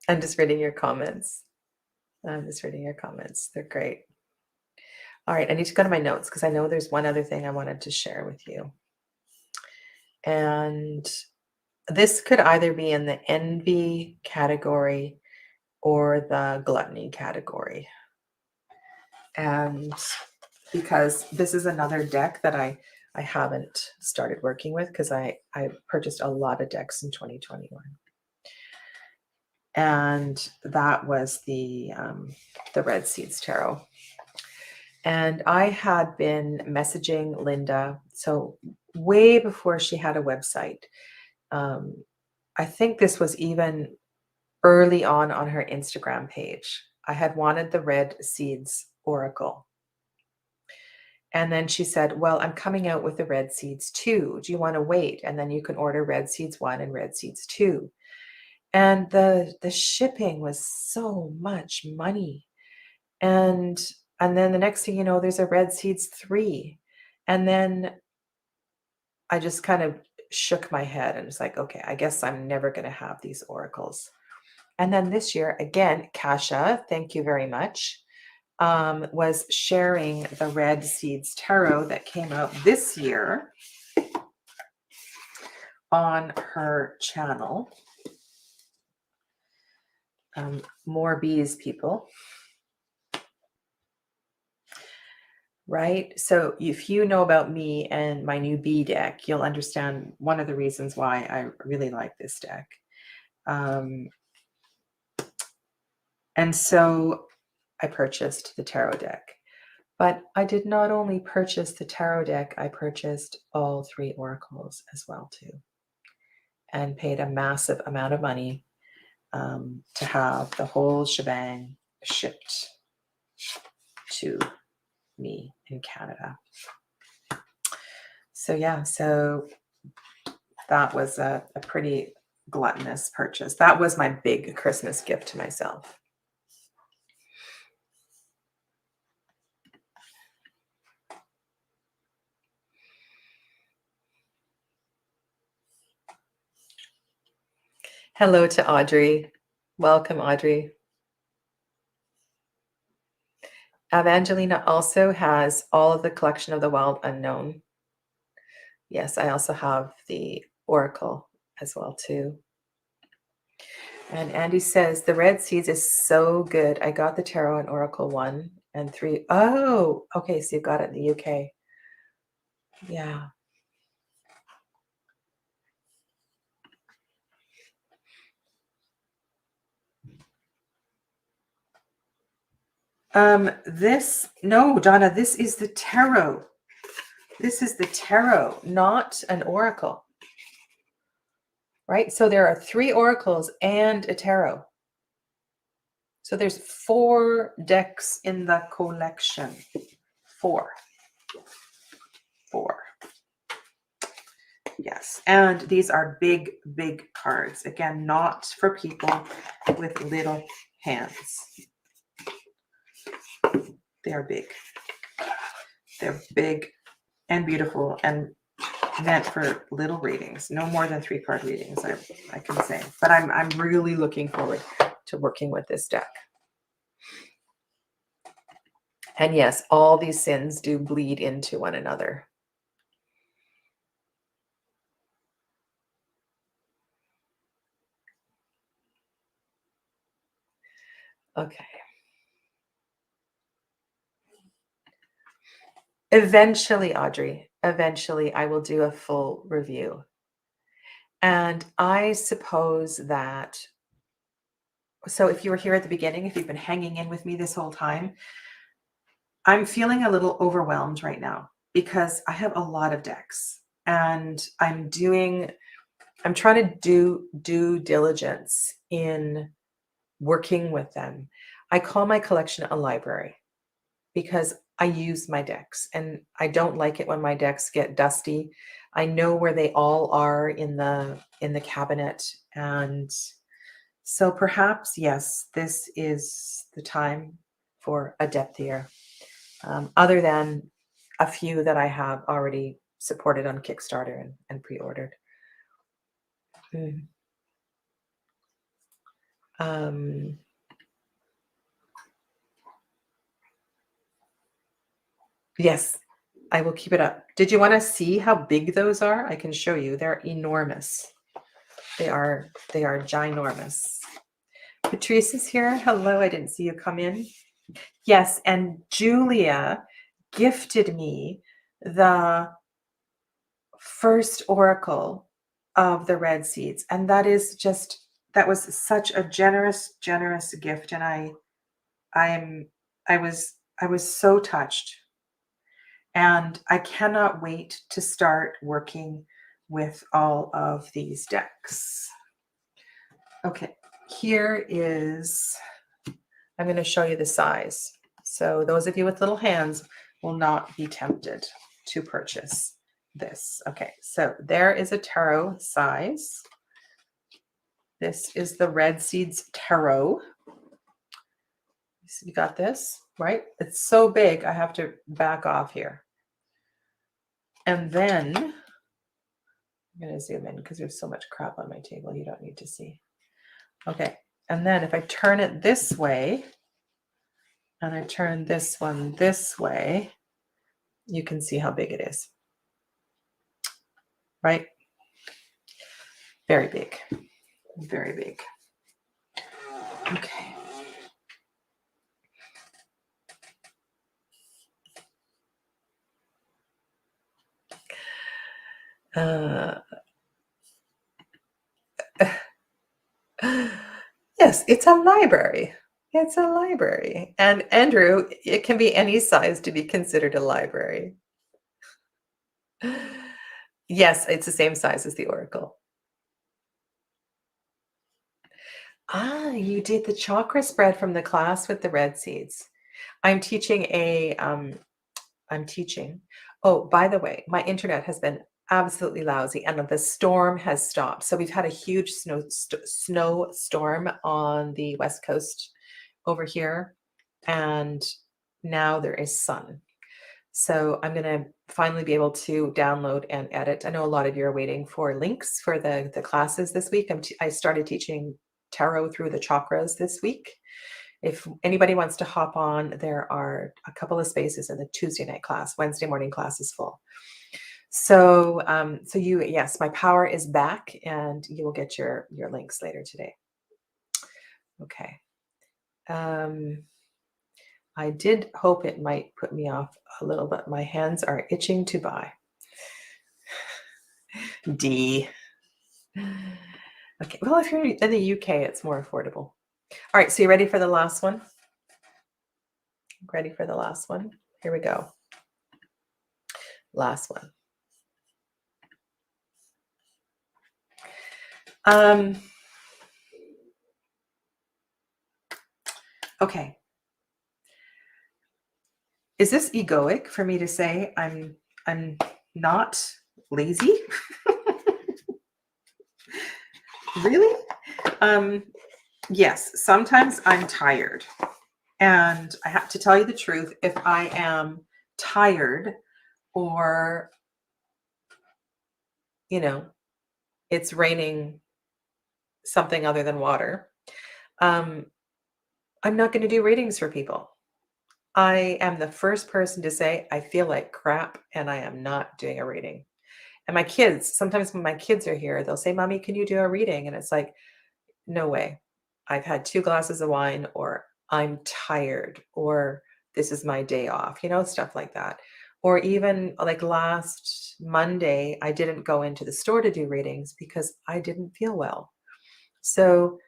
I'm just reading your comments. They're great. All right. I need to go to my notes because I know there's one other thing I wanted to share with you. And this could either be in the envy category or the gluttony category. And because this is another deck that I haven't started working with, because I purchased a lot of decks in 2021. And that was the Red Seeds Tarot. And I had been messaging Linda, so way before she had a website. I think this was even early on her Instagram page. I had wanted the Red Seeds Oracle. And then she said, well, I'm coming out with the Red Seeds 2. Do you want to wait? And then you can order Red Seeds 1 and Red Seeds 2. And the shipping was so much money. And then the next thing you know, there's a Red Seeds 3. And then I just kind of shook my head and was like, okay, I guess I'm never going to have these oracles. And then this year, again, Kasha, thank you very much, was sharing the Red Seeds Tarot that came out this year on her channel. More bees, people. Right? So if you know about me and my new bee deck, you'll understand one of the reasons why I really like this deck. And so I purchased the tarot deck. But I did not only purchase the tarot deck, I purchased all 3 oracles as well too. And paid a massive amount of money to have the whole shebang shipped to me in Canada. So yeah, so that was a pretty gluttonous purchase. That was my big Christmas gift to myself. Hello to Audrey. Welcome, Audrey. Evangelina also has all of the collection of the Wild Unknown. Yes, I also have the Oracle as well too. And Andy says, the Red Seeds is so good. I got the Tarot and Oracle 1 and 3. Oh, okay. So you got it in the UK. Yeah. No, Donna, this is the Tarot. This is the Tarot, not an Oracle. Right? So there are 3 oracles and a tarot. So there's 4 decks in the collection. 4. Yes. And these are big, big cards. Again, not for people with little hands. They are big. They're big and beautiful and meant for little readings. No more than 3-card readings, I can say. But I'm really looking forward to working with this deck. And yes, all these sins do bleed into one another. Okay. Eventually, Audrey, eventually I will do a full review. And I suppose that, so if you were here at the beginning, if you've been hanging in with me this whole time, I'm feeling a little overwhelmed right now because I have a lot of decks and I'm trying to do due diligence in working with them. I call my collection a library because I use my decks and I don't like it when my decks get dusty. I know where they all are in the cabinet. And so perhaps, yes, this is the time for a depthier, other than a few that I have already supported on Kickstarter and pre-ordered. Yes, I will keep it up. Did you want to see how big those are? I can show you. They're enormous. They are ginormous. Patrice is here. Hello, I didn't see you come in. Yes, and Julia gifted me the first oracle of the red seeds, and that was such a generous gift, and I'm I was so touched, and I cannot wait to start working with all of these decks. Okay, here is, I'm going to show you the size. So those of you with little hands will not be tempted to purchase this. Okay, so there is a tarot size. This is the Red Seeds Tarot. So you got this, right? It's so big, I have to back off here. And then I'm going to zoom in because there's so much crap on my table you don't need to see. Okay, and then if I turn it this way, and I turn this one this way, you can see how big it is, right? Very big, very big. Okay. Yes, it's a library. It's a library. And Andrew, it can be any size to be considered a library. Yes, it's the same size as the Oracle. Ah, you did the chakra spread from the class with the red seeds. I'm teaching Oh, by the way, my internet has been absolutely lousy and the storm has stopped. So we've had a huge snowstorm on the West Coast over here, and now there is sun. So I'm going to finally be able to download and edit. I know a lot of you are waiting for links for the classes this week. I started teaching tarot through the chakras this week. If anybody wants to hop on, there are a couple of spaces in the Tuesday night class. Wednesday morning class is full. So, yes, my power is back, and you will get your links later today. Okay. I did hope it might put me off a little bit. My hands are itching to buy. D. Okay. Well, if you're in the UK, it's more affordable. All right. So you ready for the last one? Ready for the last one? Here we go. Last one. Okay. Is this egoic for me to say I'm not lazy? Really? Yes, sometimes I'm tired. And I have to tell you the truth, if I am tired or, it's raining something other than water, I'm not going to do readings for people. I am the first person to say, I feel like crap and I am not doing a reading. And my kids, sometimes when my kids are here, they'll say, Mommy, can you do a reading? And it's like, no way. I've had 2 glasses of wine, or I'm tired, or this is my day off, stuff like that. Or even like last Monday, I didn't go into the store to do readings because I didn't feel well. So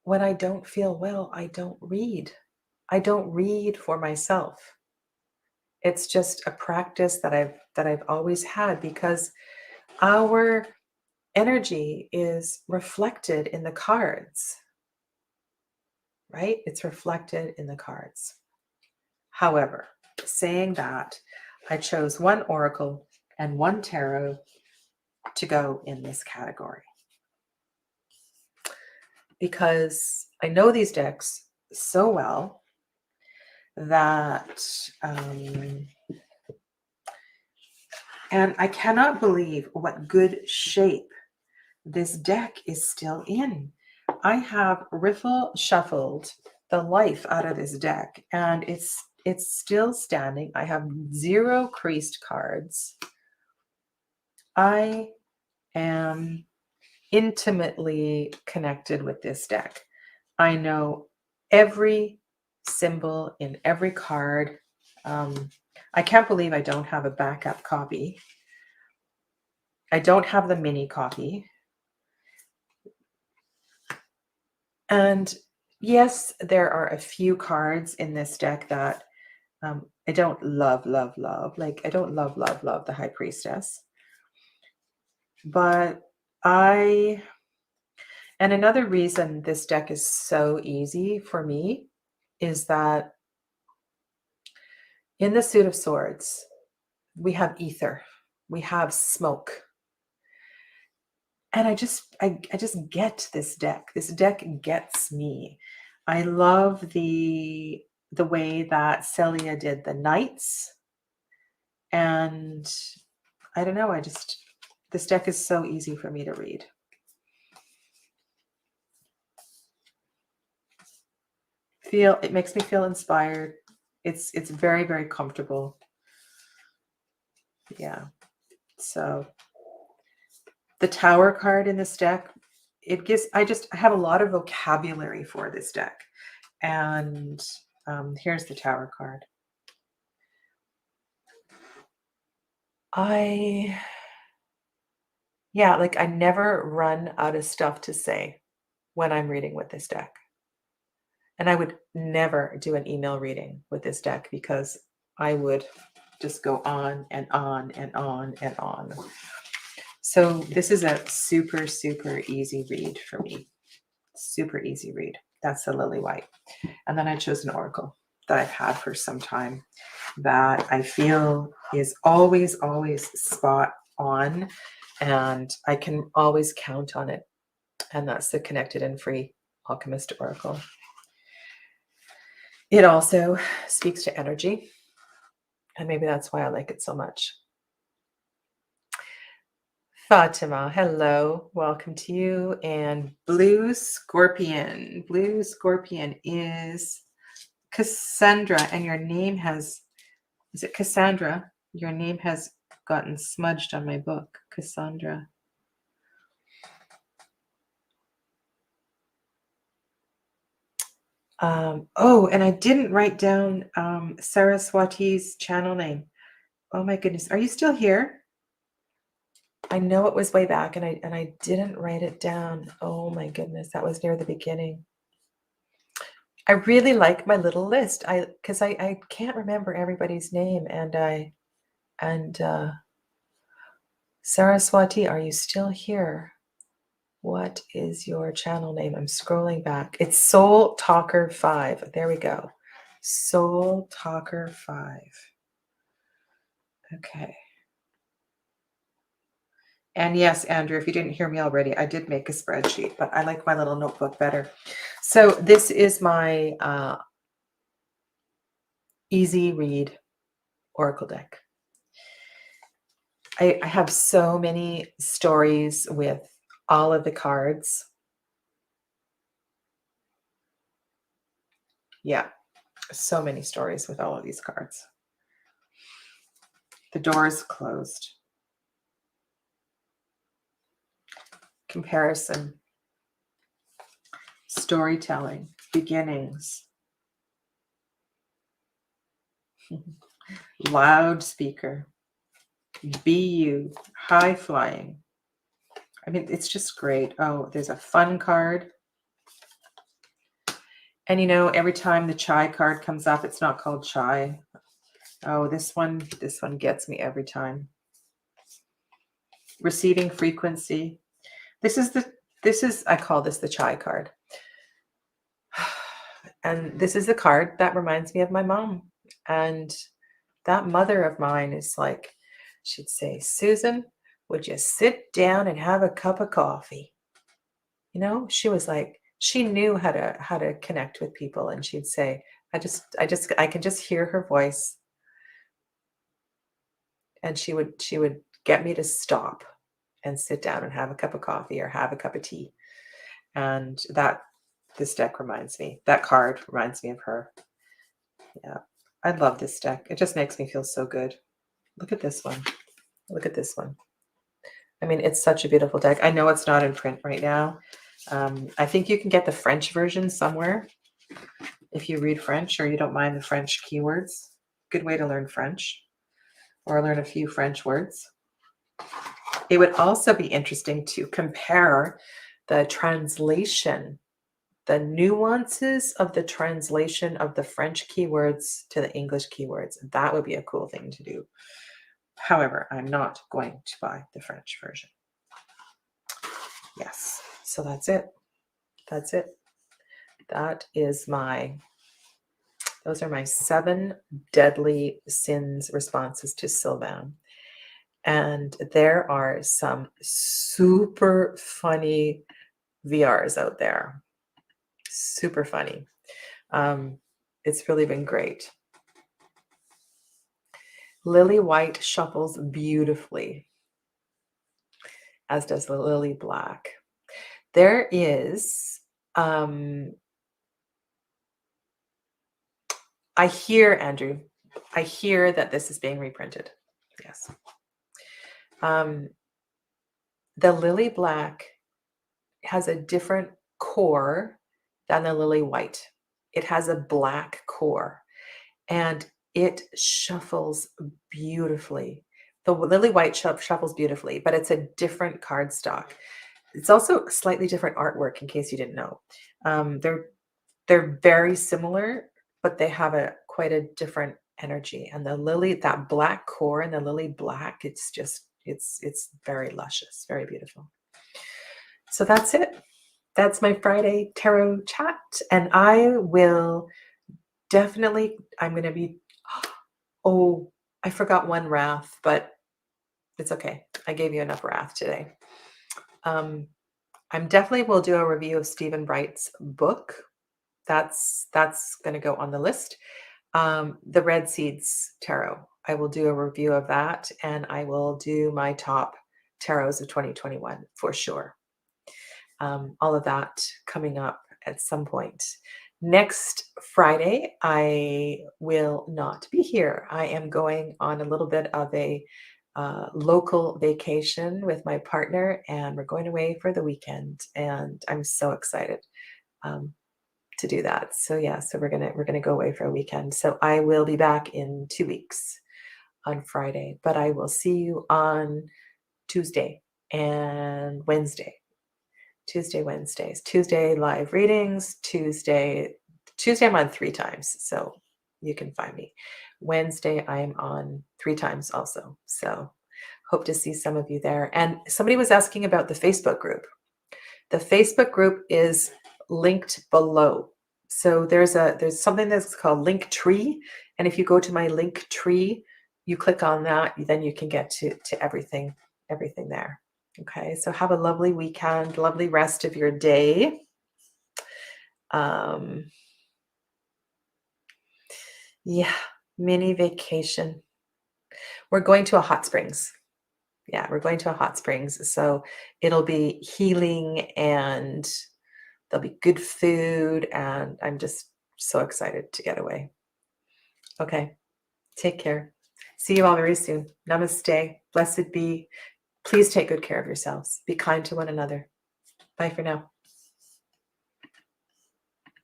when I don't feel well, I don't read. I don't read for myself. It's just a practice that I've always had, because our energy is reflected in the cards, right? It's reflected in the cards. However, saying that, I chose one oracle and one tarot to go in this category, because I know these decks so well that and I cannot believe what good shape this deck is still in. I have riffle shuffled the life out of this deck, and it's still standing. I have 0 creased cards. I am intimately connected with this deck. I know every symbol in every card. I can't believe I don't have a backup copy. I don't have the mini copy. And yes, there are a few cards in this deck that I don't love. Like, I don't love the High Priestess. But and another reason this deck is so easy for me is that in the Suit of Swords, we have ether, we have smoke. And I just get this deck. This deck gets me. I love the way that Celia did the knights. And I don't know, this deck is so easy for me to read. It makes me feel inspired. It's very, very comfortable. Yeah. So the Tower card in this deck, I have a lot of vocabulary for this deck. And here's the Tower card. I never run out of stuff to say when I'm reading with this deck. And I would never do an email reading with this deck because I would just go on and on and on and on. So this is a super, super easy read for me. Super easy read. That's the Lily White. And then I chose an oracle that I've had for some time that I feel is always, always spot on. And I can always count on it. And that's the Connected and Free Alchemist Oracle. It also speaks to energy. And maybe that's why I like it so much. Fatima, hello. Welcome to you. And Blue Scorpion. Blue Scorpion is Cassandra. And your name is it Cassandra? Your name has gotten smudged on my book. Cassandra. And I didn't write down Saraswati's channel name. Oh my goodness. Are you still here? I know it was way back and I didn't write it down. Oh my goodness. That was near the beginning. I really like my little list. Because I can't remember everybody's name. And Saraswati, are you still here? What is your channel name? I'm scrolling back. It's Soul Talker 5. There we go. Soul Talker 5. Okay. And yes, Andrew, if you didn't hear me already, I did make a spreadsheet, but I like my little notebook better. So this is my easy read oracle deck. I have so many stories with all of the cards. Yeah, so many stories with all of these cards. The door is closed. Comparison. Storytelling. Beginnings. Loudspeaker. Be you. High flying. I mean, it's just great. Oh, there's a fun card. And you know, every time the chai card comes up, it's not called chai. Oh, this one gets me every time. Receiving frequency. I call this the chai card. And this is the card that reminds me of my mom. And that mother of mine is like, she'd say, Susan, would you sit down and have a cup of coffee? You know, she was like, she knew how to connect with people. And she'd say, I can just hear her voice. And she would get me to stop and sit down and have a cup of coffee or have a cup of tea. And this deck reminds me, that card reminds me of her. Yeah, I love this deck. It just makes me feel so good. Look at this one. Look at this one. I mean, it's such a beautiful deck. I know it's not in print right now. I think you can get the French version somewhere. if you read French or you don't mind the French keywords. Good way to learn French or learn a few French words. It would also be interesting to compare the translation, the nuances of the translation of the French keywords to the English keywords. That would be a cool thing to do. However, I'm not going to buy the French version. Yes, so that's it. That's it. Those are my 7 deadly sins responses to Sylvain. And there are some super funny VRs out there. Super funny. It's really been great. Lily White shuffles beautifully, as does the Lily Black. There is, I hear, Andrew, I hear that this is being reprinted. Yes. The Lily Black has a different core than the Lily White. It has a black core and it shuffles beautifully. The Lily White shuffles beautifully, but it's a different cardstock. It's also slightly different artwork, in case you didn't know. They're very similar, but they have quite a different energy. And the Lily, that black core and the Lily Black, it's very luscious, very beautiful. So that's it. That's my Friday tarot chat. And I will definitely, I'm going to be, oh, I forgot one wrath, but it's okay. I gave you enough wrath today. I'm definitely will do a review of Stephen Bright's book. That's going to go on the list. The Red Seeds Tarot. I will do a review of that, and I will do my top tarots of 2021 for sure. All of that coming up at some point. Next Friday, I will not be here. I am going on a little bit of a local vacation with my partner, and we're going away for the weekend, and I'm so excited to do that. So yeah, so we're gonna go away for a weekend. So I will be back in 2 weeks on Friday, but I will see you on Tuesday and Wednesday. Wednesdays. Tuesday live readings. Tuesday I'm on 3 times, so you can find me. Wednesday I'm on 3 times also. So hope to see some of you there. And somebody was asking about the Facebook group. The Facebook group is linked below. So there's something that's called Linktree, and if you go to my Linktree, you click on that, then you can get to everything there. Okay, so have a lovely weekend, lovely rest of your day. Yeah, mini vacation. We're going to a hot springs. Yeah, we're going to a hot springs. So it'll be healing and there'll be good food. And I'm just so excited to get away. Okay, take care. See you all very soon. Namaste. Blessed be. Please take good care of yourselves. Be kind to one another. Bye for now.